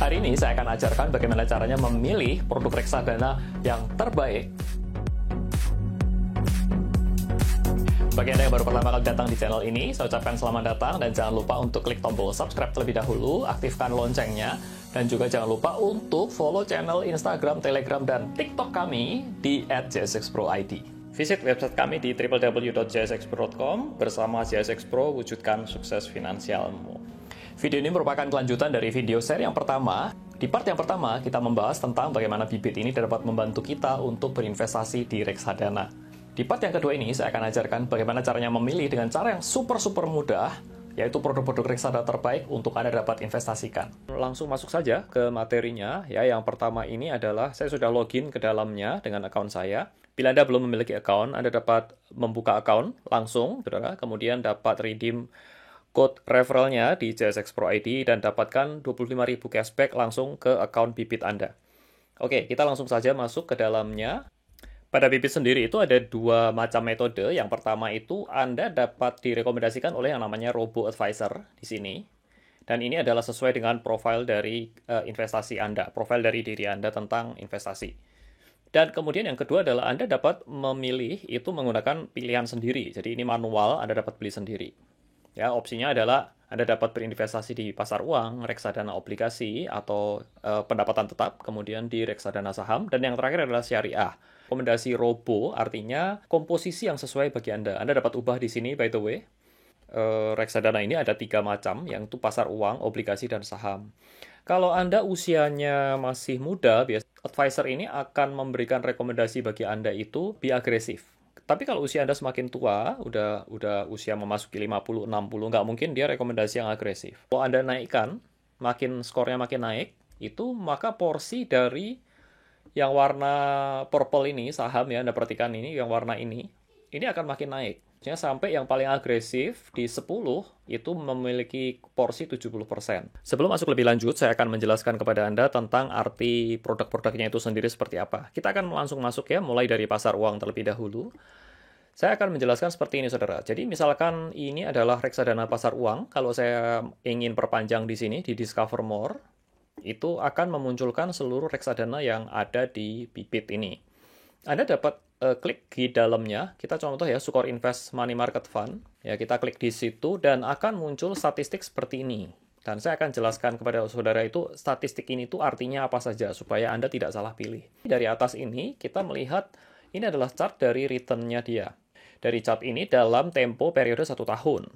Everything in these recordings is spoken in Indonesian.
Hari ini saya akan ajarkan bagaimana caranya memilih produk reksadana yang terbaik. Bagi Anda yang baru pertama kali datang di channel ini, saya ucapkan selamat datang dan jangan lupa untuk klik tombol subscribe terlebih dahulu, aktifkan loncengnya, dan juga jangan lupa untuk follow channel Instagram, Telegram, dan TikTok kami di @jsxpro_id. Visit website kami di www.jsxpro.com bersama JSX Pro, wujudkan sukses finansialmu. Video ini merupakan kelanjutan dari video seri yang pertama. Di part yang pertama, kita membahas tentang bagaimana bibit ini dapat membantu kita untuk berinvestasi di reksadana. Di part yang kedua ini, saya akan ajarkan bagaimana caranya memilih dengan cara yang super mudah, yaitu produk-produk reksadana terbaik untuk Anda dapat investasikan. Langsung masuk saja ke materinya. Ya, yang pertama ini adalah saya sudah login ke dalamnya dengan akun saya. Bila Anda belum memiliki akun, Anda dapat membuka akun langsung, saudara, kemudian dapat redeem code referralnya di JSX Pro ID dan dapatkan 25.000 cashback langsung ke akun bibit Anda. Oke, kita langsung saja masuk ke dalamnya. Pada bibit sendiri itu ada dua macam metode. Yang pertama itu Anda dapat direkomendasikan oleh yang namanya robo-advisor di sini. Dan ini adalah sesuai dengan profil dari investasi Anda, profil dari diri Anda tentang investasi. Dan kemudian yang kedua adalah Anda dapat memilih itu menggunakan pilihan sendiri. Jadi ini manual, Anda dapat pilih sendiri. Ya, opsinya adalah Anda dapat berinvestasi di pasar uang, reksadana obligasi, atau pendapatan tetap, kemudian di reksadana saham, dan yang terakhir adalah syariah. Rekomendasi robo artinya komposisi yang sesuai bagi Anda. Anda dapat ubah di sini, by the way. Reksadana ini ada 3 macam, yaitu pasar uang, obligasi, dan saham. Kalau Anda usianya masih muda, advisor ini akan memberikan rekomendasi bagi Anda itu be agresif. Tapi kalau usia Anda semakin tua, udah usia memasuki 50, 60, nggak mungkin dia rekomendasi yang agresif. Kalau Anda naikkan, skornya makin naik, itu maka porsi dari yang warna purple ini, saham ya, Anda perhatikan ini, yang warna ini akan makin naik. Sampai yang paling agresif di 10 itu memiliki porsi 70%. Sebelum masuk lebih lanjut, saya akan menjelaskan kepada Anda tentang arti produk-produknya itu sendiri seperti apa. Kita akan langsung masuk ya, mulai dari pasar uang terlebih dahulu. Saya akan menjelaskan seperti ini, saudara. Jadi misalkan ini adalah reksadana pasar uang. Kalau saya ingin perpanjang di sini, di Discover More, itu akan memunculkan seluruh reksadana yang ada di bibit ini. Anda dapat klik di dalamnya, kita contoh ya, Sukor Invest Money Market Fund. Ya, kita klik di situ dan akan muncul statistik seperti ini. Dan saya akan jelaskan kepada saudara itu, statistik ini itu artinya apa saja, supaya Anda tidak salah pilih. Dari atas ini, kita melihat ini adalah chart dari return-nya dia. Dari chart ini dalam tempo periode 1 tahun.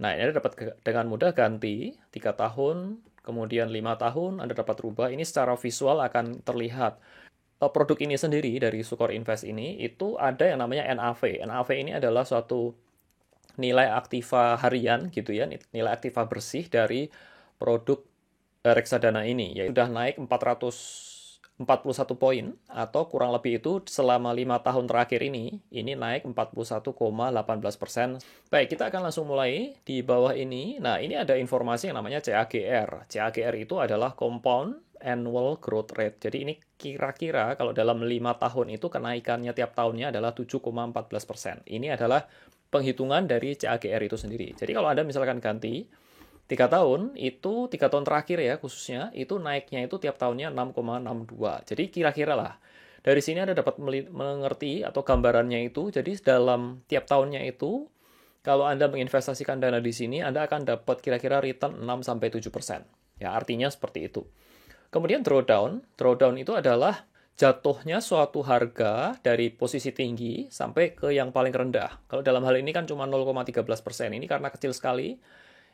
Nah, ini Anda dapat dengan mudah ganti 3 tahun, kemudian 5 tahun, Anda dapat rubah. Ini secara visual akan terlihat. Produk ini sendiri dari Sukor Invest ini itu ada yang namanya NAV. NAV ini adalah suatu nilai aktiva harian gitu ya, nilai aktiva bersih dari produk reksadana ini. Ya, sudah naik 441 poin atau kurang lebih itu selama 5 tahun terakhir ini naik 41,18%. Baik, kita akan langsung mulai di bawah ini. Nah, ini ada informasi yang namanya CAGR. CAGR itu adalah Compound Annual Growth Rate. Jadi ini kira-kira kalau dalam 5 tahun itu kenaikannya tiap tahunnya adalah 7,14%. Ini adalah penghitungan dari CAGR itu sendiri. Jadi kalau Anda misalkan ganti 3 tahun, itu 3 tahun terakhir ya khususnya, itu naiknya itu tiap tahunnya 6,62. Jadi kira-kira lah. Dari sini Anda dapat mengerti atau gambarannya itu, jadi dalam tiap tahunnya itu, kalau Anda menginvestasikan dana di sini, Anda akan dapat kira-kira return 6-7%. Ya, artinya seperti itu. Kemudian drawdown itu adalah jatuhnya suatu harga dari posisi tinggi sampai ke yang paling rendah. Kalau dalam hal ini kan cuma 0,13%. Ini karena kecil sekali,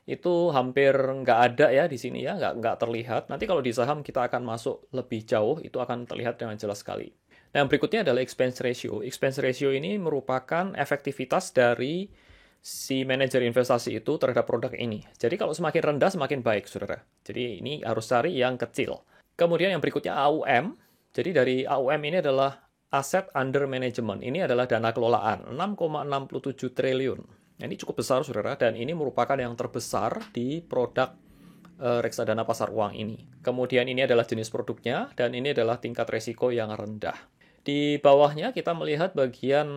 itu hampir nggak ada ya di sini ya, nggak terlihat. Nanti kalau di saham kita akan masuk lebih jauh, itu akan terlihat dengan jelas sekali. Nah, yang berikutnya adalah expense ratio. Expense ratio ini merupakan efektivitas dari si manajer investasi itu terhadap produk ini. Jadi kalau semakin rendah, semakin baik, saudara. Jadi ini harus cari yang kecil. Kemudian yang berikutnya AUM. Jadi dari AUM ini adalah Asset Under Management. Ini adalah dana kelolaan, 6,67 triliun. Ini cukup besar, saudara, dan ini merupakan yang terbesar di produk reksadana pasar uang ini. Kemudian ini adalah jenis produknya, dan ini adalah tingkat resiko yang rendah. Di bawahnya kita melihat bagian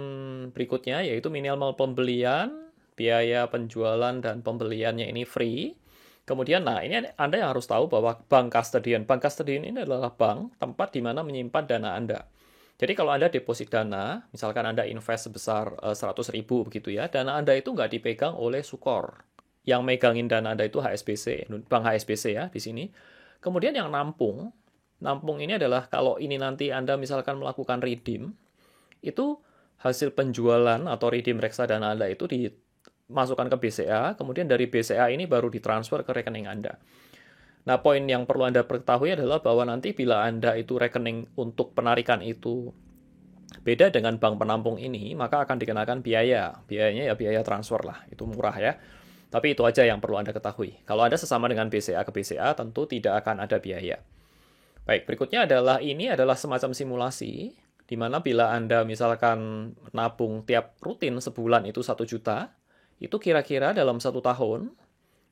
berikutnya, yaitu minimal pembelian, biaya penjualan dan pembeliannya ini free. Kemudian, nah ini Anda yang harus tahu bahwa bank custodian ini adalah bank tempat di mana menyimpan dana Anda. Jadi kalau Anda deposit dana, misalkan Anda invest sebesar 100.000 begitu ya, dana Anda itu nggak dipegang oleh Sukor. Yang megangin dana Anda itu HSBC, Bank HSBC ya di sini. Kemudian yang nampung ini adalah kalau ini nanti Anda misalkan melakukan redeem, itu hasil penjualan atau redeem reksadana Anda itu dimasukkan ke BCA, kemudian dari BCA ini baru ditransfer ke rekening Anda. Nah, poin yang perlu Anda ketahui adalah bahwa nanti bila Anda itu rekening untuk penarikan itu beda dengan bank penampung ini, maka akan dikenakan biaya. Biayanya ya biaya transfer lah, itu murah ya. Tapi itu aja yang perlu Anda ketahui. Kalau Anda sesama dengan BCA ke BCA, tentu tidak akan ada biaya. Baik, berikutnya ini adalah semacam simulasi, di mana bila Anda misalkan nabung tiap rutin sebulan itu 1 juta, itu kira-kira dalam 1 tahun,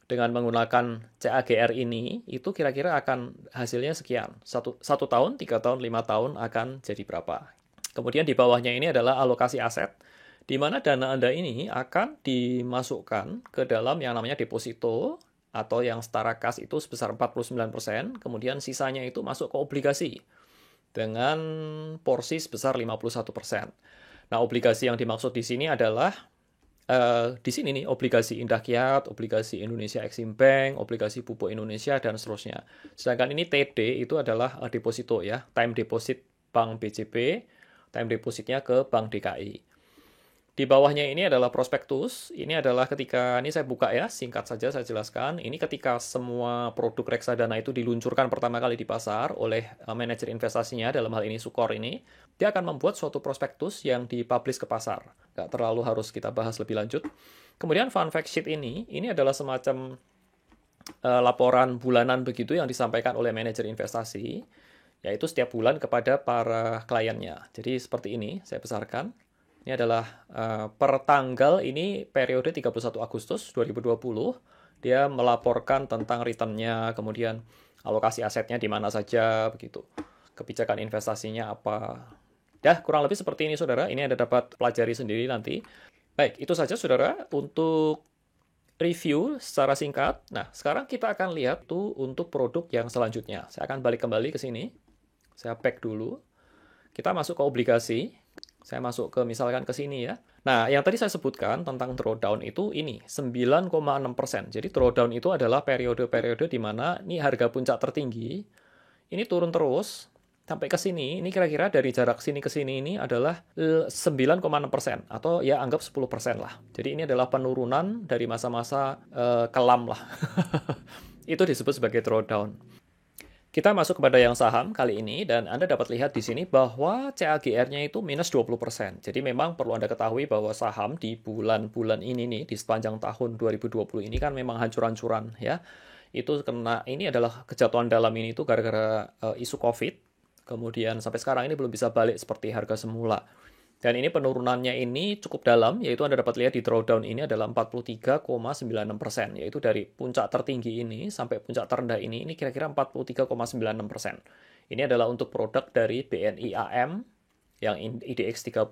dengan menggunakan CAGR ini, itu kira-kira akan hasilnya sekian. 1 tahun, 3 tahun, 5 tahun akan jadi berapa. Kemudian di bawahnya ini adalah alokasi aset, di mana dana Anda ini akan dimasukkan ke dalam yang namanya deposito, atau yang setara kas itu sebesar 49%, kemudian sisanya itu masuk ke obligasi, dengan porsi sebesar 51%. Nah, obligasi yang dimaksud di sini adalah di sini nih, obligasi Indah Kiat, obligasi Indonesia Exim Bank, obligasi Pupuk Indonesia, dan seterusnya. Sedangkan ini TD itu adalah deposito ya, time deposit Bank BJB, time depositnya ke Bank DKI. Di bawahnya ini adalah prospektus. Ini adalah ketika, ini saya buka ya, singkat saja saya jelaskan. Ini ketika semua produk reksadana itu diluncurkan pertama kali di pasar oleh manajer investasinya, dalam hal ini Sukor ini, dia akan membuat suatu prospektus yang dipublish ke pasar. Nggak terlalu harus kita bahas lebih lanjut. Kemudian fun fact sheet ini adalah semacam laporan bulanan begitu yang disampaikan oleh manajer investasi, yaitu setiap bulan kepada para kliennya. Jadi seperti ini, saya besarkan. Ini adalah per tanggal ini periode 31 Agustus 2020. Dia melaporkan tentang return-nya, kemudian alokasi asetnya di mana saja, begitu. Kebijakan investasinya apa. Ya, kurang lebih seperti ini, saudara. Ini Anda dapat pelajari sendiri nanti. Baik, itu saja, saudara, untuk review secara singkat. Nah, sekarang kita akan lihat tuh untuk produk yang selanjutnya. Saya akan balik kembali ke sini. Saya back dulu. Kita masuk ke obligasi. Saya masuk ke misalkan ke sini ya. Nah, yang tadi saya sebutkan tentang drawdown itu ini 9,6%. Jadi drawdown itu adalah periode-periode di mana ini harga puncak tertinggi ini turun terus sampai ke sini. Ini kira-kira dari jarak sini ke sini ini adalah 9,6% atau ya anggap 10% lah. Jadi ini adalah penurunan dari masa-masa kelam lah. Itu disebut sebagai drawdown. Kita masuk kepada yang saham kali ini, dan Anda dapat lihat di sini bahwa CAGR-nya itu minus 20%. Jadi memang perlu Anda ketahui bahwa saham di bulan-bulan ini nih, di sepanjang tahun 2020 ini kan memang hancur-hancuran ya. Itu karena ini adalah kejatuhan dalam ini itu gara-gara isu COVID. Kemudian sampai sekarang ini belum bisa balik seperti harga semula. Dan ini penurunannya ini cukup dalam, yaitu Anda dapat lihat di drawdown ini adalah 43,96%, yaitu dari puncak tertinggi ini sampai puncak terendah ini kira-kira 43,96%. Ini adalah untuk produk dari BNI AM yang IDX 30.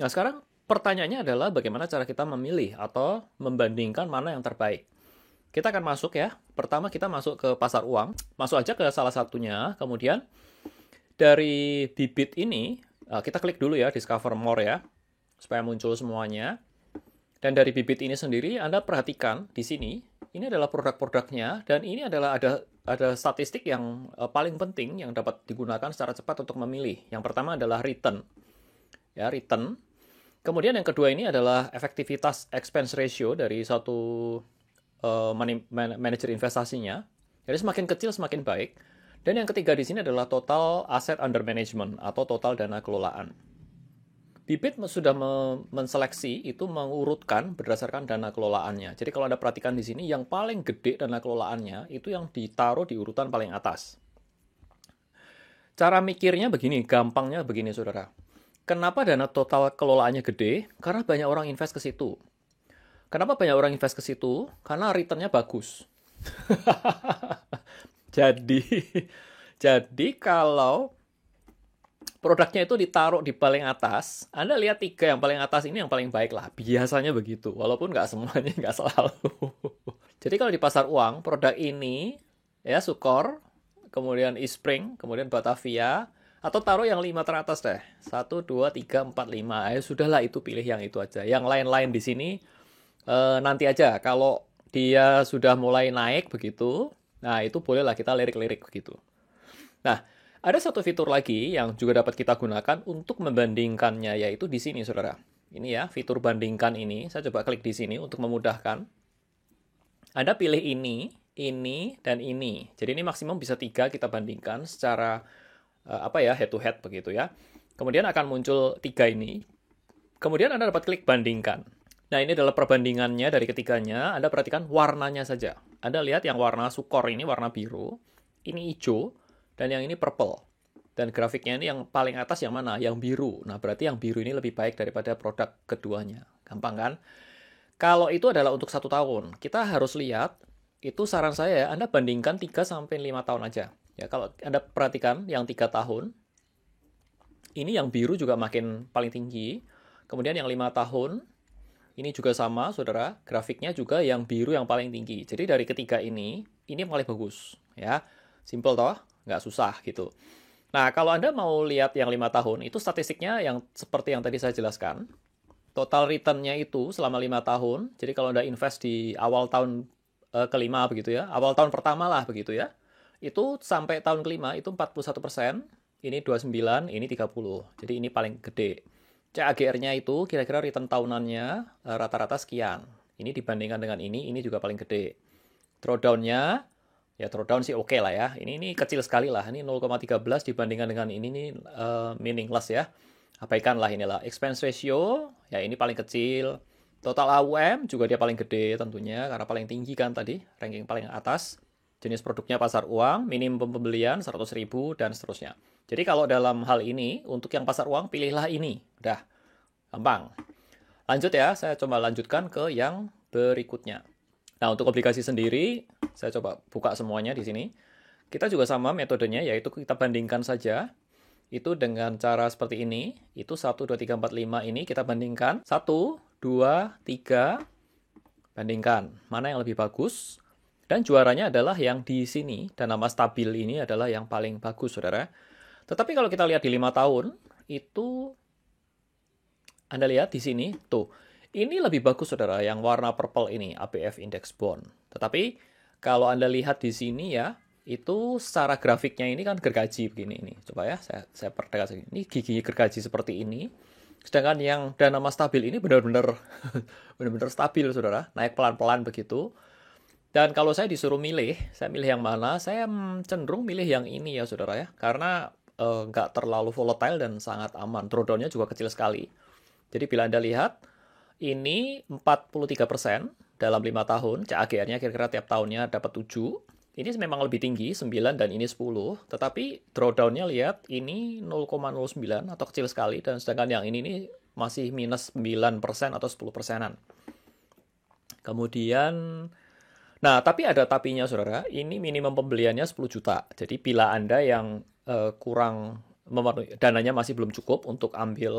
Nah, sekarang pertanyaannya adalah bagaimana cara kita memilih atau membandingkan mana yang terbaik. Kita akan masuk ya. Pertama kita masuk ke pasar uang, masuk aja ke salah satunya, kemudian dari bibit ini, kita klik dulu ya, Discover More ya, supaya muncul semuanya. Dan dari bibit ini sendiri, Anda perhatikan di sini, ini adalah produk-produknya, dan ini adalah ada statistik yang paling penting yang dapat digunakan secara cepat untuk memilih. Yang pertama adalah return. Ya, return. Kemudian yang kedua ini adalah efektivitas expense ratio dari satu manajer investasinya. Jadi semakin kecil semakin baik. Dan yang ketiga di sini adalah total asset under management atau total dana kelolaan. Bibit sudah menseleksi itu mengurutkan berdasarkan dana kelolaannya. Jadi kalau Anda perhatikan di sini yang paling gede dana kelolaannya itu yang ditaruh di urutan paling atas. Cara mikirnya begini, gampangnya begini saudara. Kenapa dana total kelolaannya gede? Karena banyak orang invest ke situ. Kenapa banyak orang invest ke situ? Karena return-nya bagus. Jadi kalau produknya itu ditaruh di paling atas, Anda lihat 3 yang paling atas ini yang paling baik lah. Biasanya begitu, walaupun nggak semuanya, nggak selalu. Jadi kalau di pasar uang, produk ini, ya Sukor, kemudian Eastspring, kemudian Batavia, atau taruh yang 5 teratas deh. 1, 2, 3, 4, 5. Ya sudahlah, itu pilih yang itu aja. Yang lain-lain di sini nanti aja. Kalau dia sudah mulai naik begitu, nah itu bolehlah kita lirik-lirik begitu. Nah, ada satu fitur lagi yang juga dapat kita gunakan untuk membandingkannya, yaitu di sini, saudara. Ini ya, fitur bandingkan ini. Saya coba klik di sini untuk memudahkan. Anda pilih ini, dan ini. Jadi ini maksimum bisa 3 kita bandingkan secara head to head begitu ya. Kemudian akan muncul 3 ini. Kemudian Anda dapat klik bandingkan. Nah, ini adalah perbandingannya dari ketiganya. Anda perhatikan warnanya saja. Anda lihat yang warna Sukor ini warna biru, ini hijau, dan yang ini purple. Dan grafiknya ini yang paling atas yang mana? Yang biru. Nah, berarti yang biru ini lebih baik daripada produk keduanya. Gampang kan? Kalau itu adalah untuk 1 tahun, kita harus lihat, itu saran saya ya, Anda bandingkan 3-5 tahun aja. Ya, kalau Anda perhatikan yang 3 tahun, ini yang biru juga makin paling tinggi. Kemudian yang 5 tahun, ini juga sama, saudara. Grafiknya juga yang biru yang paling tinggi. Jadi dari ketiga ini yang paling bagus. Ya, simple toh, nggak susah gitu. Nah, kalau Anda mau lihat yang 5 tahun, itu statistiknya yang seperti yang tadi saya jelaskan. Total return-nya itu selama 5 tahun. Jadi kalau Anda invest di awal tahun kelima begitu ya, awal tahun pertama lah begitu ya, itu sampai tahun kelima itu 41%, ini 29, ini 30. Jadi ini paling gede. CAGR-nya itu kira-kira return tahunannya rata-rata sekian. Ini dibandingkan dengan ini juga paling gede. Drawdown-nya, ya drawdown sih oke lah ya. Ini kecil sekali lah. Ini 0,13 dibandingkan dengan ini meaningless ya. Abaikan lah inilah. Expense ratio, ya ini paling kecil. Total AUM juga dia paling gede tentunya, karena paling tinggi kan tadi, ranking paling atas. Jenis produknya pasar uang, minimum pembelian 100.000, dan seterusnya. Jadi kalau dalam hal ini, untuk yang pasar uang, pilihlah ini. Udah, gampang. Lanjut ya, saya coba lanjutkan ke yang berikutnya. Nah, untuk obligasi sendiri, saya coba buka semuanya di sini. Kita juga sama metodenya, yaitu kita bandingkan saja. Itu dengan cara seperti ini. Itu 1, 2, 3, 4, 5 ini kita bandingkan. 1, 2, 3. Bandingkan. Mana yang lebih bagus? Dan juaranya adalah yang di sini. Dan nama stabil ini adalah yang paling bagus, saudara. Tetapi kalau kita lihat di 5 tahun, itu Anda lihat di sini. Tuh, ini lebih bagus, saudara. Yang warna purple ini, ABF Index Bond. Tetapi kalau Anda lihat di sini ya, itu secara grafiknya ini kan gergaji begini ini. Coba ya, saya pertegas lagi. Ini gigi gergaji seperti ini. Sedangkan yang dana mas stabil ini benar-benar benar-benar stabil, saudara. Naik pelan-pelan begitu. Dan kalau saya disuruh milih, saya milih yang mana? Saya cenderung milih yang ini ya, saudara ya. Karena nggak terlalu volatile dan sangat aman. Drawdown-nya juga kecil sekali. Jadi bila Anda lihat, ini 43% dalam 5 tahun. CAGR-nya kira-kira tiap tahunnya dapat 7. Ini memang lebih tinggi, 9 dan ini 10. Tetapi drawdown-nya lihat, ini 0,09 atau kecil sekali. Dan sedangkan yang ini masih minus 9% atau 10%-an. Kemudian, nah tapi ada tapinya, saudara. Ini minimum pembeliannya 10 juta. Jadi bila Anda yang kurang memenuhi, dananya masih belum cukup untuk ambil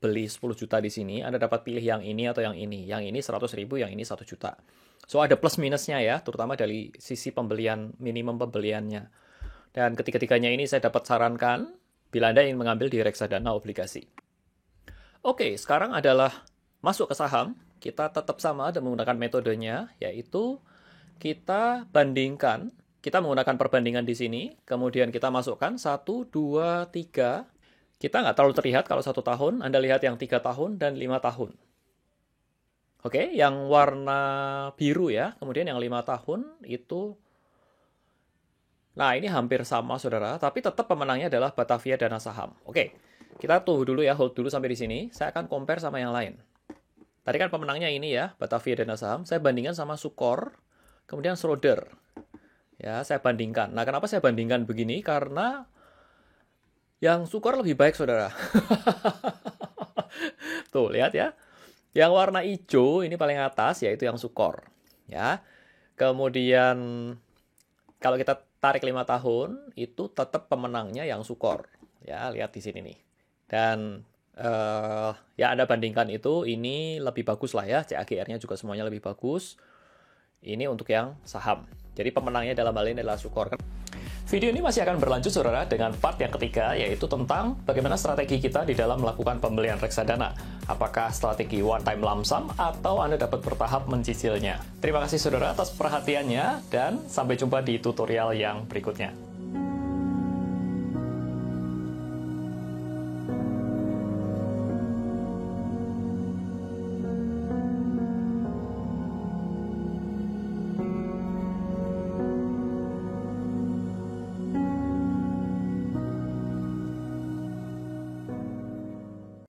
beli 10 juta di sini, Anda dapat pilih yang ini atau yang ini. Yang ini 100.000, yang ini 1 juta. So, ada plus minusnya ya, terutama dari sisi pembelian, minimum pembeliannya. Dan ketiga-tiganya ini saya dapat sarankan bila Anda ingin mengambil di reksadana obligasi. Oke, sekarang adalah masuk ke saham. Kita tetap sama dan menggunakan metodenya, yaitu kita bandingkan. Kita menggunakan perbandingan di sini, kemudian kita masukkan 1, 2, 3. Kita nggak terlalu terlihat kalau 1 tahun, Anda lihat yang 3 tahun dan 5 tahun. Oke, yang warna biru ya, kemudian yang 5 tahun itu, nah ini hampir sama, saudara, tapi tetap pemenangnya adalah Batavia Dana Saham. Oke, kita tunggu dulu ya, hold dulu sampai di sini, saya akan compare sama yang lain. Tadi kan pemenangnya ini ya, Batavia Dana Saham, saya bandingkan sama Sukor, kemudian Schroder. Ya, saya bandingkan. Nah, kenapa saya bandingkan begini? Karena yang Sukor lebih baik, saudara. Tuh, lihat ya. Yang warna hijau ini paling atas, yaitu yang Sukor. Ya. Kemudian, kalau kita tarik 5 tahun, itu tetap pemenangnya yang Sukor. Ya, lihat di sini nih. Dan, ya Anda bandingkan itu, ini lebih bagus lah ya. CAGR-nya juga semuanya lebih bagus. Ini untuk yang saham. Jadi pemenangnya dalam hal ini adalah Sukor. Video ini masih akan berlanjut, saudara, dengan part yang ketiga, yaitu tentang bagaimana strategi kita di dalam melakukan pembelian reksadana. Apakah strategi one time lump sum atau Anda dapat bertahap mencicilnya? Terima kasih, saudara, atas perhatiannya, dan sampai jumpa di tutorial yang berikutnya.